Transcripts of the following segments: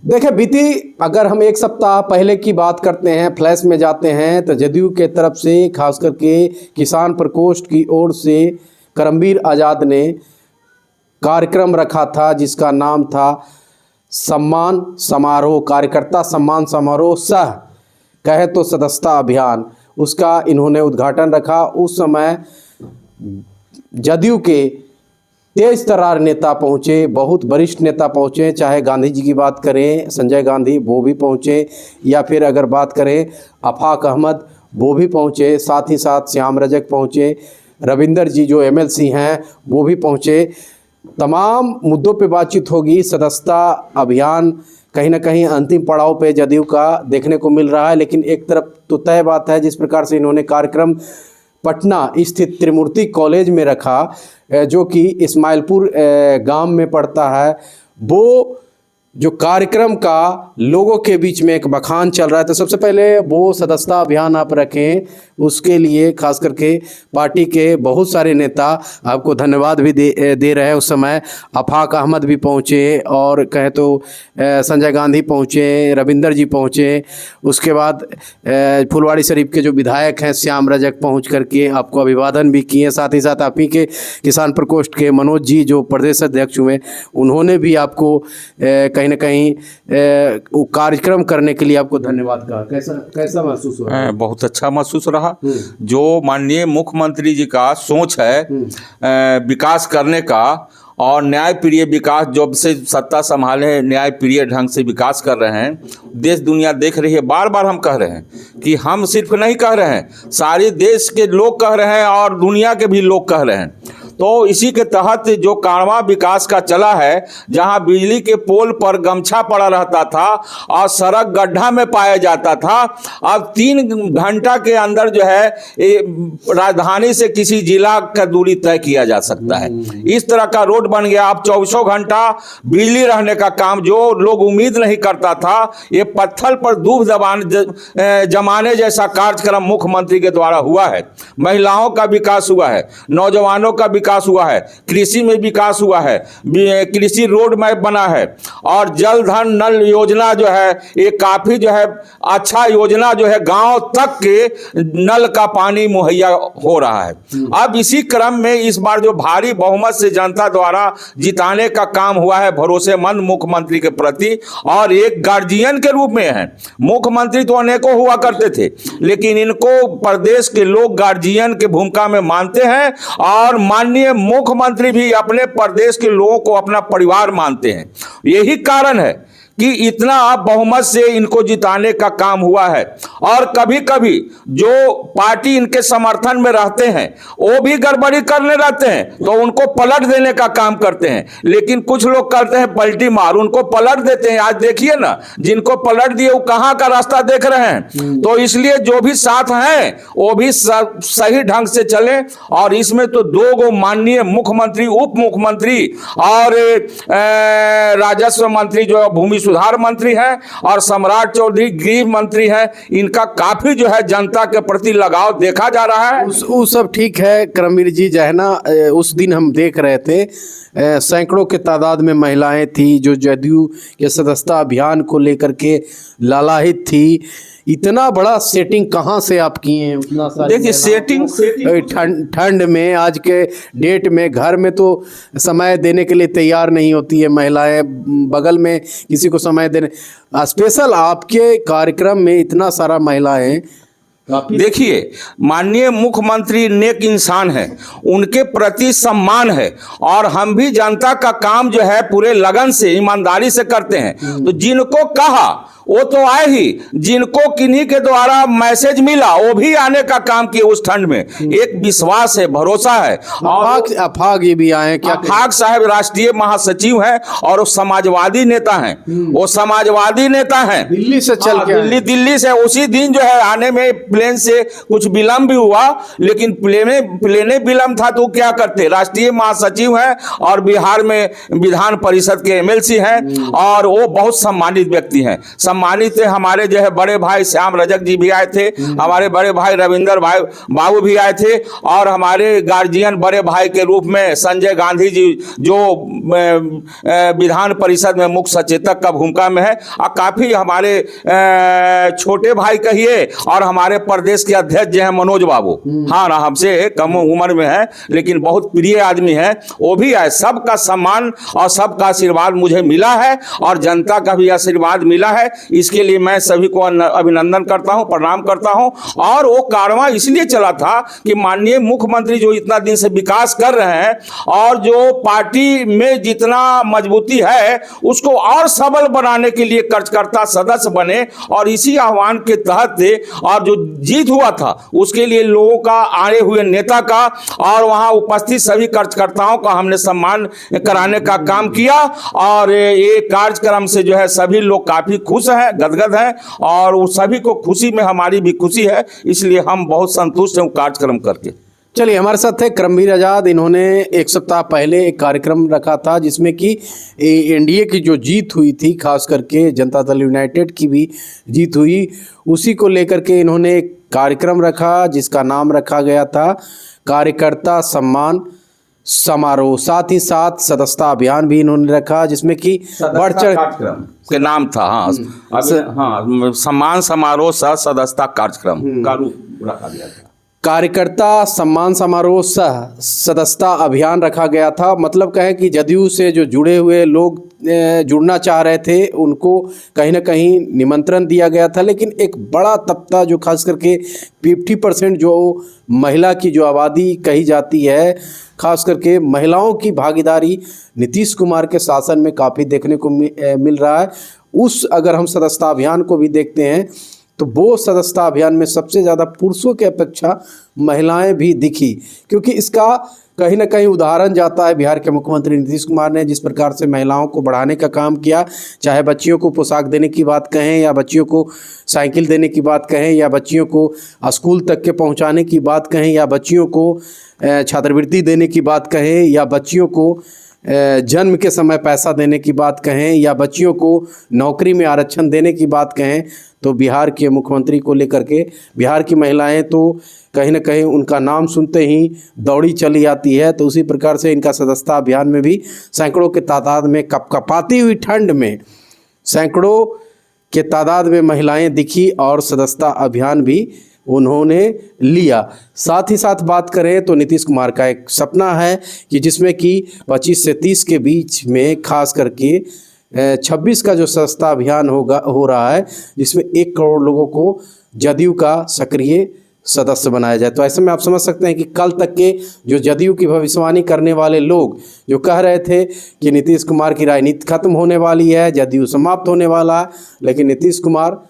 देखिए, बीती अगर हम एक सप्ताह पहले की बात करते हैं, फ्लैश में जाते हैं, तो जदयू के तरफ से खास करके किसान प्रकोष्ठ की ओर से करमवीर आज़ाद ने कार्यक्रम रखा था जिसका नाम था सम्मान समारोह, कार्यकर्ता सम्मान समारोह सह कहे तो सदस्यता अभियान। उसका इन्होंने उद्घाटन रखा। उस समय जदयू के तेज तर्रार नेता पहुँचे, बहुत वरिष्ठ नेता पहुँचे, चाहे गांधी जी की बात करें संजय गांधी वो भी पहुँचे, या फिर अगर बात करें आफाक अहमद वो भी पहुँचे, साथ ही साथ श्याम रजक पहुँचे, रविंदर जी जो एमएलसी हैं वो भी पहुँचे। तमाम मुद्दों पे बातचीत होगी। सदस्यता अभियान कहीं ना कहीं अंतिम पड़ाव पे जदयू का देखने को मिल रहा है, लेकिन एक तरफ तो तय बात है जिस प्रकार से इन्होंने कार्यक्रम पटना स्थित त्रिमूर्ति कॉलेज में रखा, जो कि इस्माइलपुर गांव में पड़ता है, वो जो कार्यक्रम का लोगों के बीच में एक बखान चल रहा है। तो सबसे पहले वो सदस्यता अभियान आप रखें, उसके लिए खास करके पार्टी के बहुत सारे नेता आपको धन्यवाद भी दे रहे हैं। उस समय आफाक अहमद भी पहुँचे और कहे तो संजय गांधी पहुँचे, रविंदर जी पहुँचे, उसके बाद फुलवाड़ी शरीफ के जो विधायक हैं श्याम रजक पहुँच करके आपको अभिवादन भी किए। साथ ही साथ आप ही के किसान प्रकोष्ठ के मनोज जी जो प्रदेश अध्यक्ष हुए, उन्होंने भी आपको कहीं ना कहीं कार्यक्रम करने के लिए आपको धन्यवाद कहा। कैसा महसूस हुआ? बहुत अच्छा महसूस रहा। जो माननीय मुख्यमंत्री जी का सोच है विकास करने का और न्याय प्रिय विकास, जब से सत्ता संभाले न्याय प्रिय ढंग से विकास कर रहे हैं, देश दुनिया देख रही है। बार बार हम कह रहे हैं कि हम सिर्फ नहीं कह रहे हैं, सारे देश के लोग कह रहे हैं और दुनिया के भी लोग कह रहे हैं। तो इसी के तहत जो कारवां विकास का चला है, जहां बिजली के पोल पर गमछा पड़ा रहता था और सड़क गड्ढा में पाया जाता था, अब 3 घंटा के अंदर जो है राजधानी से किसी जिला का दूरी तय किया जा सकता है। इस तरह का रोड बन गया। अब 24 घंटा बिजली रहने का काम जो लोग उम्मीद नहीं करता था, ये पत्थर पर दूब जमाने जैसा कार्यक्रम मुख्यमंत्री के द्वारा हुआ है। महिलाओं का विकास हुआ है, नौजवानों का विकास हुआ है, कृषि में विकास हुआ है, कृषि रोड मैप बना है, और जल धन नल योजना जो है ये काफी जो है अच्छा योजना जो है, गांव तक के नल का पानी मुहैया हो रहा है। अब इसी क्रम में इस बार जो भारी बहुमत से जनता द्वारा जिताने का काम हुआ है भरोसेमंद मुख्यमंत्री के प्रति, और एक गार्जियन के रूप में है। मुख्यमंत्री तो अनेकों हुआ करते थे, लेकिन इनको प्रदेश के लोग गार्जियन के भूमिका में मानते हैं, और माननीय मुख्यमंत्री भी अपने प्रदेश के लोगों को अपना परिवार मानते हैं। यही कारण है कि इतना बहुमत से इनको जिताने का काम हुआ है। और कभी कभी जो पार्टी इनके समर्थन में रहते हैं वो भी गड़बड़ी करने रहते हैं, तो उनको पलट देने का काम करते हैं। लेकिन कुछ लोग करते हैं पलटी मार, उनको पलट देते हैं। आज देखिए ना, जिनको पलट दिए वो कहां का रास्ता देख रहे हैं। तो इसलिए जो भी साथ हैं वो भी सही ढंग से चले। और इसमें तो 2 माननीय मुख्यमंत्री, उप मुख्यमंत्री और राजस्व मंत्री जो भूमि सुधार मंत्री हैं, और सम्राट चौधरी गृह मंत्री हैं, इनका काफी जो है जनता के प्रति लगाव देखा जा रहा है। वो सब ठीक है करमवीर जी, जो है ना, उस दिन हम देख रहे थे सैकड़ों के तादाद में महिलाएं थी जो जदयू के सदस्यता अभियान को लेकर के लालायित थी। इतना बड़ा सेटिंग कहाँ से आप किए हैं? उतना सारा देखिए सेटिंग ठंड में, आज के डेट में घर में तो समय देने के लिए तैयार नहीं होती है महिलाएं, बगल में किसी को समय देने, स्पेशल आपके कार्यक्रम में इतना सारा महिलाएं। देखिए, माननीय मुख्यमंत्री नेक इंसान है, उनके प्रति सम्मान है, और हम भी जनता का काम जो है पूरे लगन से ईमानदारी से करते हैं। तो जिनको कहा वो तो आए ही, जिनको किन्हीं के द्वारा मैसेज मिला वो भी आने का काम किए। उस ठंड में एक विश्वास है, भरोसा है। और आफाक ये भी आए, क्या आफाक साहब राष्ट्रीय महासचिव हैं और वो समाजवादी नेता हैं। वो समाजवादी नेता हैं, दिल्ली से चल के दिल्ली से उसी दिन जो है आने में प्लेन से कुछ विलंब भी हुआ, लेकिन प्लेने विलंब था तो क्या करते। राष्ट्रीय महासचिव हैं और बिहार में विधान परिषद के एमएलसी हैं, और वो बहुत सम्मानित व्यक्ति हैं। सम्मानित थे। हमारे जो है बड़े भाई श्याम रजक जी भी आए थे, हमारे बड़े भाई रविंदर भाई बाबू भी आए थे, और हमारे गार्जियन बड़े भाई के रूप में संजय गांधी जी जो विधान परिषद में मुख्य सचेतक का भूमिका में है, और काफी हमारे छोटे भाई कहिए, और हमारे प्रदेश के अध्यक्ष जो है मनोज बाबू, हाँ ना, हमसे कम उम्र में है लेकिन बहुत प्रिय आदमी है, वो भी आए। सबका सम्मान और सबका आशीर्वाद मुझे मिला है और जनता का भी आशीर्वाद मिला है। इसके लिए मैं सभी को अभिनंदन करता हूं, प्रणाम करता हूं। और वो कारवां इसलिए चला था कि माननीय मुख्यमंत्री जो इतना दिन से विकास कर रहे हैं और जो पार्टी में जितना मजबूती है उसको और सबल बनाने के लिए कार्यकर्ता सदस्य बने, और इसी आह्वान के तहत और जो जीत हुआ था उसके लिए लोगों का, आए हुए नेता का और वहां उपस्थित सभी कार्यकर्ताओं का हमने सम्मान कराने का काम किया। और ये कार्यक्रम से जो है सभी लोग काफी खुश हैं, गदगद हैं, और उस सभी को खुशी में हमारी भी खुशी है, इसलिए हम बहुत संतुष्ट हैं कार्यक्रम करके। चलिए, हमारे साथ है करमवीर आज़ाद। इन्होंने एक सप्ताह पहले एक कार्यक्रम रखा था जिसमें कि एनडीए की जो जीत हुई थी, खास करके जनता दल यूनाइटेड की भी जीत हुई, उसी को लेकर के इन्होंने एक कार्यक्रम रखा जिसका नाम रखा गया था कार्यकर्ता सम्मान समारोह। साथ ही साथ सदस्यता अभियान भी इन्होंने रखा जिसमें कि बढ़ चढ़ के नाम था, हाँ, हाँ, सम्मान समारोह सह सदस्यता कार्यक्रम का रूप रखा गया था। कार्यकर्ता सम्मान समारोह सह सदस्यता अभियान रखा गया था। मतलब कहें कि जदयू से जो जुड़े हुए लोग जुड़ना चाह रहे थे उनको कहीं ना कहीं निमंत्रण दिया गया था, लेकिन एक बड़ा तबका जो खास करके 50% जो महिला की जो आबादी कही जाती है, खास करके महिलाओं की भागीदारी नीतीश कुमार के शासन में काफ़ी देखने को मिल रहा है। उस अगर हम सदस्यता अभियान को भी देखते हैं तो वो सदस्यता अभियान में सबसे ज़्यादा पुरुषों की अपेक्षा महिलाएं भी दिखी, क्योंकि इसका कहीं ना कहीं उदाहरण जाता है बिहार के मुख्यमंत्री नीतीश कुमार ने जिस प्रकार से महिलाओं को बढ़ाने का काम किया, चाहे बच्चियों को पोशाक देने की बात कहें या बच्चियों को साइकिल देने की बात कहें या बच्चियों को स्कूल तक के पहुंचाने की बात कहें या बच्चियों को छात्रवृत्ति देने की बात कहें या बच्चियों को जन्म के समय पैसा देने की बात कहें या बच्चियों को नौकरी में आरक्षण देने की बात कहें, तो बिहार के मुख्यमंत्री को लेकर के बिहार की महिलाएं तो कहीं ना कहीं उनका नाम सुनते ही दौड़ी चली आती है। तो उसी प्रकार से इनका सदस्यता अभियान में भी सैकड़ों के तादाद में कपकपाती हुई ठंड में सैकड़ों के तादाद में महिलाएं दिखी और सदस्यता अभियान भी उन्होंने लिया। साथ ही साथ बात करें तो नीतीश कुमार का एक सपना है कि जिसमें कि 25 से 30 के बीच में खास करके 26 का जो सदस्यता अभियान हो रहा है जिसमें 1 करोड़ लोगों को जदयू का सक्रिय सदस्य बनाया जाए। तो ऐसे में आप समझ सकते हैं कि कल तक के जो जदयू की भविष्यवाणी करने वाले लोग जो कह रहे थे कि नीतीश कुमार की राजनीति खत्म होने वाली है, जदयू समाप्त होने वाला है, लेकिन नीतीश कुमार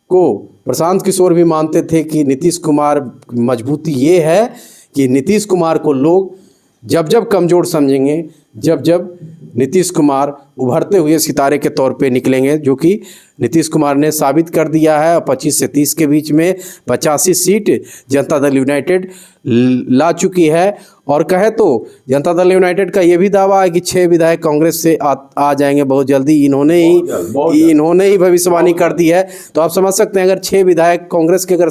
को प्रशांत किशोर भी मानते थे कि नीतीश कुमार मजबूती ये है कि नीतीश कुमार को लोग जब जब कमज़ोर समझेंगे, जब जब नीतीश कुमार उभरते हुए सितारे के तौर पे निकलेंगे, जो कि नीतीश कुमार ने साबित कर दिया है। 25 से 30 के बीच में 85 सीट जनता दल यूनाइटेड ला चुकी है। और कहे तो जनता दल यूनाइटेड का ये भी दावा है कि 6 विधायक कांग्रेस से आ जाएंगे बहुत जल्दी। इन्होंने ही भविष्यवाणी कर दी है। तो आप समझ सकते हैं अगर 6 विधायक कांग्रेस के अगर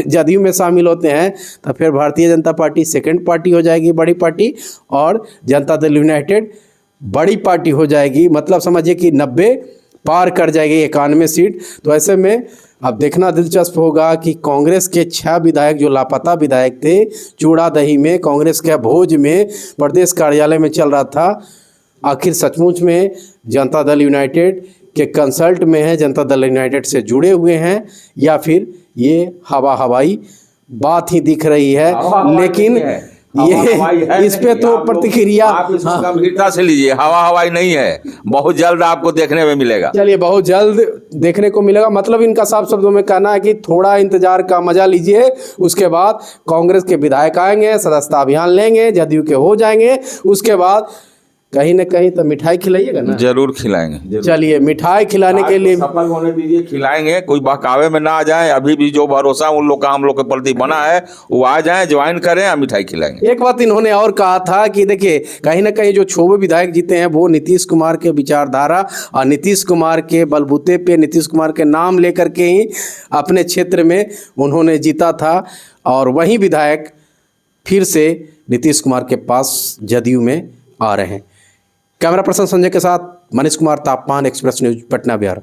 जदयू में शामिल होते हैं तो फिर Bharatiya Janata party second party हो जाएगी, बड़ी पार्टी, और जनता दल यूनाइटेड बड़ी पार्टी हो जाएगी। मतलब समझिए कि 90 पार कर जाएगी, 91 सीट। तो ऐसे में अब देखना दिलचस्प होगा कि कांग्रेस के 6 विधायक जो लापता विधायक थे, चूड़ा दही में कांग्रेस के भोज में प्रदेश कार्यालय में चल रहा था, आखिर सचमुच में जनता दल यूनाइटेड के कंसल्ट में है, जनता दल यूनाइटेड से जुड़े हुए हैं, या फिर ये हवाई बात ही दिख रही है। लेकिन ये इस पे तो प्रतिक्रिया आप इसको गंभीरता से लीजिए, हवाई नहीं है, बहुत जल्द आपको देखने में मिलेगा। चलिए, बहुत जल्द देखने को मिलेगा। मतलब इनका साफ शब्दों में कहना है कि थोड़ा इंतजार का मजा लीजिए, उसके बाद कांग्रेस के विधायक आएंगे, सदस्यता अभियान लेंगे, जदयू के हो जाएंगे, उसके बाद कहीं ना कहीं तो मिठाई खिलाइएगा ना। जरूर खिलाएंगे। चलिए, मिठाई खिलाने के लिए सफल होने दीजिए, खिलाएंगे, कोई बहकावे में ना आ जाए। अभी भी जो भरोसा उन लोग का हम लोग के प्रति बना है वो आ जाए, ज्वाइन करें और मिठाई खिलाएंगे। एक बात इन्होंने और कहा था कि देखिए, कहीं ना कहीं जो 6 विधायक जीते हैं वो नीतीश कुमार के विचारधारा और नीतीश कुमार के बलबूते पे, नीतीश कुमार के नाम लेकर के ही अपने क्षेत्र में उन्होंने जीता था। और वही विधायक फिर से नीतीश कुमार के पास जदयू में आ रहे हैं। कैमरा पर्सन संजय के साथ मनीष कुमार, तापमान एक्सप्रेस न्यूज, पटना बिहार।